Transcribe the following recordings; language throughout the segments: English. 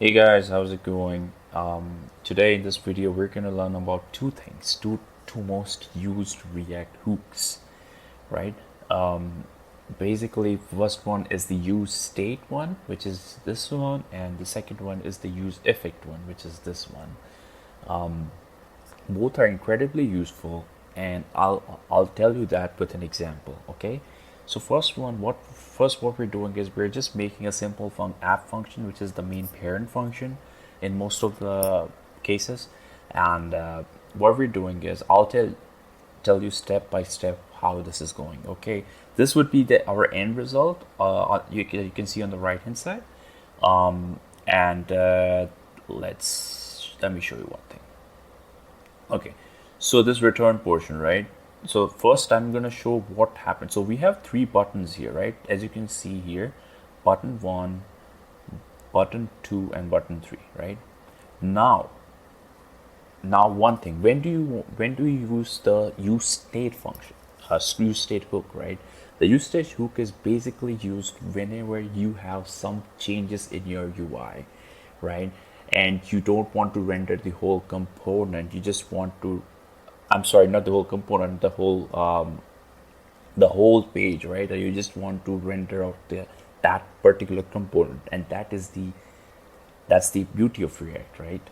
Hey guys, how's it going? Today in this video, we're gonna learn about two things, two most used React hooks, right? Um, Basically, first one is the use state one, which is this one, and the second one is the use effect one, which is this one. Both are incredibly useful, and I'll tell you that with an example. Okay, so what we're doing is we're just making a simple app function, which is the main parent function in most of the cases. And what we're doing is I'll tell you step by step how this is going. Okay, this would be our end result. You can see on the right hand side. And let me show you one thing. Okay, so this return portion, right? So first I'm gonna show what happened. So we have three buttons here, right? As you can see here, button 1, button 2, and button 3, right? Now, now one thing, when do you use the use state function, use state hook, right? The use state hook is basically used whenever you have some changes in your UI, right? And you don't want to render the whole component. You just want to, I'm sorry, not the whole component, the whole page, right? You just want to render out that particular component, and that's the beauty of React, right?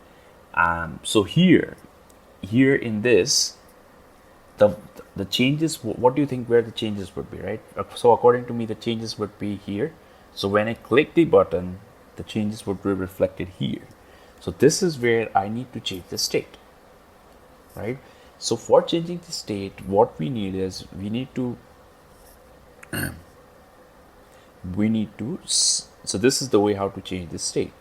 So here in this, the the changes. What do you think where the changes would be, right? So according to me, the changes would be here. So when I click the button, the changes would be reflected here. So this is where I need to change the state, right? So for changing the state, what we need is we need to so this is the way how to change the state.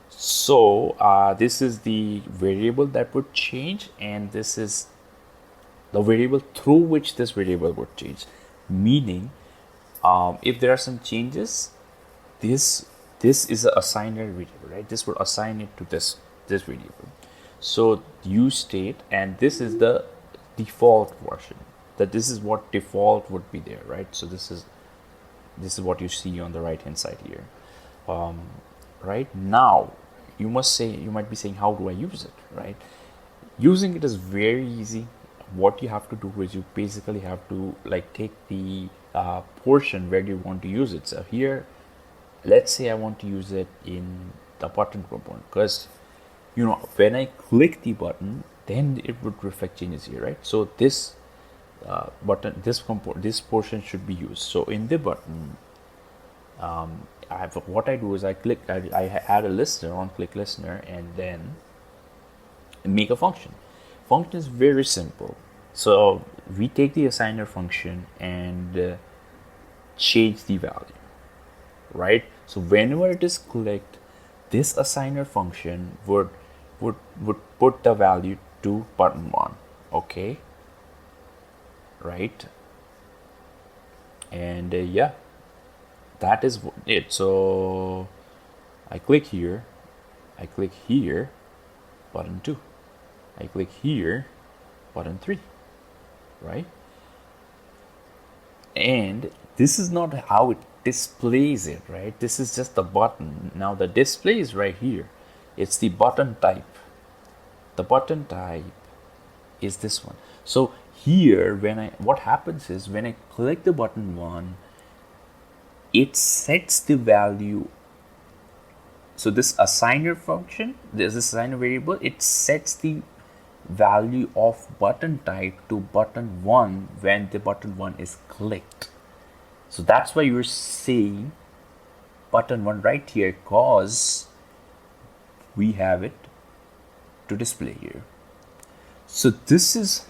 So this is the variable that would change, and this is the variable through which this variable would change. Meaning, if there are some changes, this is an assigner variable, right? This would assign it to this variable. So use state, and this is the default version. That this is what default would be there, right? So this is what you see on the right hand side here. Right now, you might be saying, how do I use it, right? Using it is very easy. What you have to do is you basically have to like take the portion where you want to use it. So here, let's say I want to use it in the button component, because when I click the button, then it would reflect changes here, right? So this button, this portion should be used. So in the button, what I do is I add a listener on click listener, and then make a function. Function is very simple. So we take the assigner function and change the value, right? So whenever it is clicked, this assigner function would put the value to button 1. Okay, right? And yeah, that is it. So I click here, button 2, I click here, button 3, right? And this is not how it displays it, right? This is just the button. Now the display is right here. It's the button type. The button type is this one. So here, what happens is when I click the button 1, it sets the value. So this assigner function, this assigner variable, it sets the value of button type to button 1 when the button 1 is clicked. So that's why you're seeing button 1 right here, because we have it to display here. So this is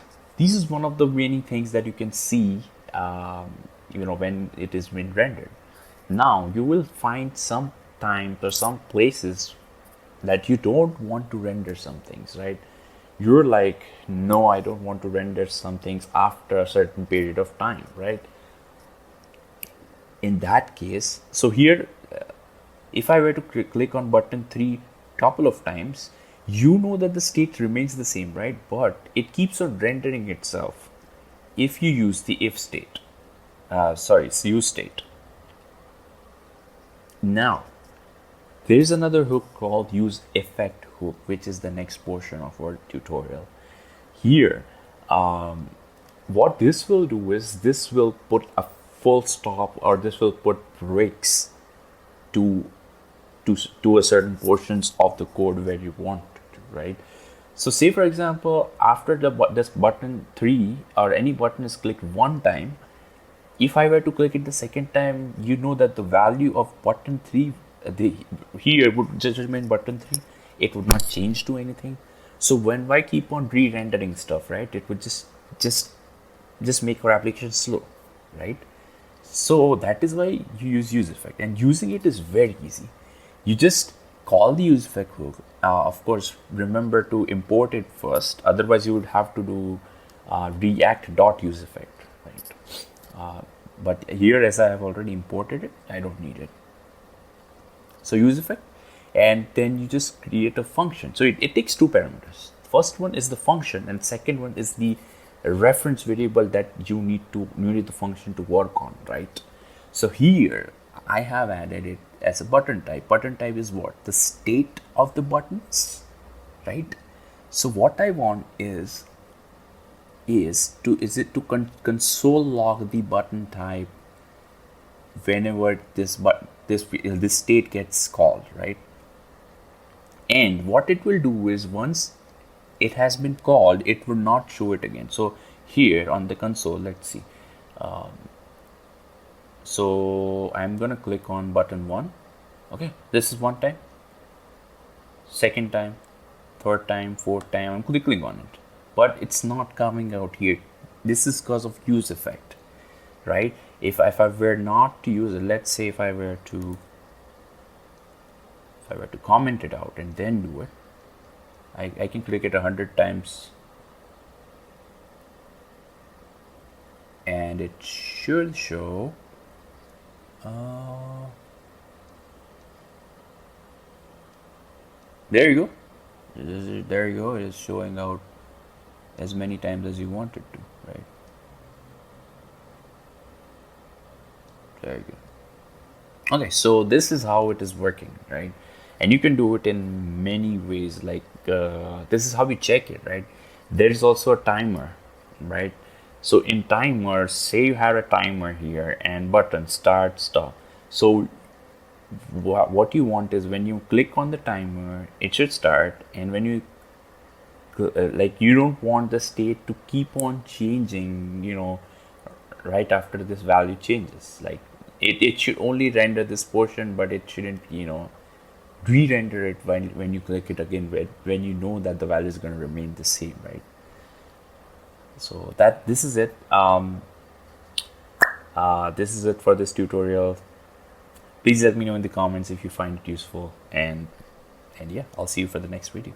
one of the many things that you can see when it is being rendered. Now you will find some times or some places that you don't want to render some things, right? You're like, no, I don't want to render some things after a certain period of time, right? In that case, so here, if I were to click on button 3 couple of times, you know that the state remains the same, right? But it keeps on rendering itself if you use the if state. It's use state. Now, There's another hook called use effect hook, which is the next portion of our tutorial. Here, what this will do is this will put a full stop, or this will put breaks to to a certain portions of the code where you want to, right? So say for example, after this button 3 or any button is clicked one time, if I were to click it the second time, you know that the value of button 3 the here would just remain button 3. It would not change to anything. So when I keep on re-rendering stuff, right, it would just make our application slow, right? So that is why you use use effect, and using it is very easy. You just call the use effect hook. Of course, remember to import it first. Otherwise, you would have to do react dot use effect, right? But here, as I have already imported it, I don't need it. So use effect, and then you just create a function. So it takes two parameters. First one is the function, and second one is the reference variable that you need the function to work on, right? So here I have added it as a button type. Button type is what? The state of the buttons, right? So what I want is it to console log the button type whenever this state gets called, right? And what it will do is once it has been called, it will not show it again. So here on the console, let's see. So I'm gonna click on button 1. Okay, this is one time, second time, third time, fourth time. I'm clicking on it, but it's not coming out here. This is because of use effect, right? If I were not to use it, let's say if I were to comment it out and then do it, I can click it 100 times and it should show there you go. There you go. It is showing out as many times as you want it to, right? There you go. Okay, so this is how it is working, right? And you can do it in many ways. Like this is how we check it, right? There is also a timer, right? So in timer, say you have a timer here and button start, stop. So what you want is when you click on the timer, it should start, and when you like, you don't want the state to keep on changing, right after this value changes. Like it should only render this portion, but it shouldn't, re-render it when you click it again, when you know that the value is going to remain the same, right? So this is it. This is it for this tutorial. Please let me know in the comments if you find it useful, and yeah, I'll see you for the next video.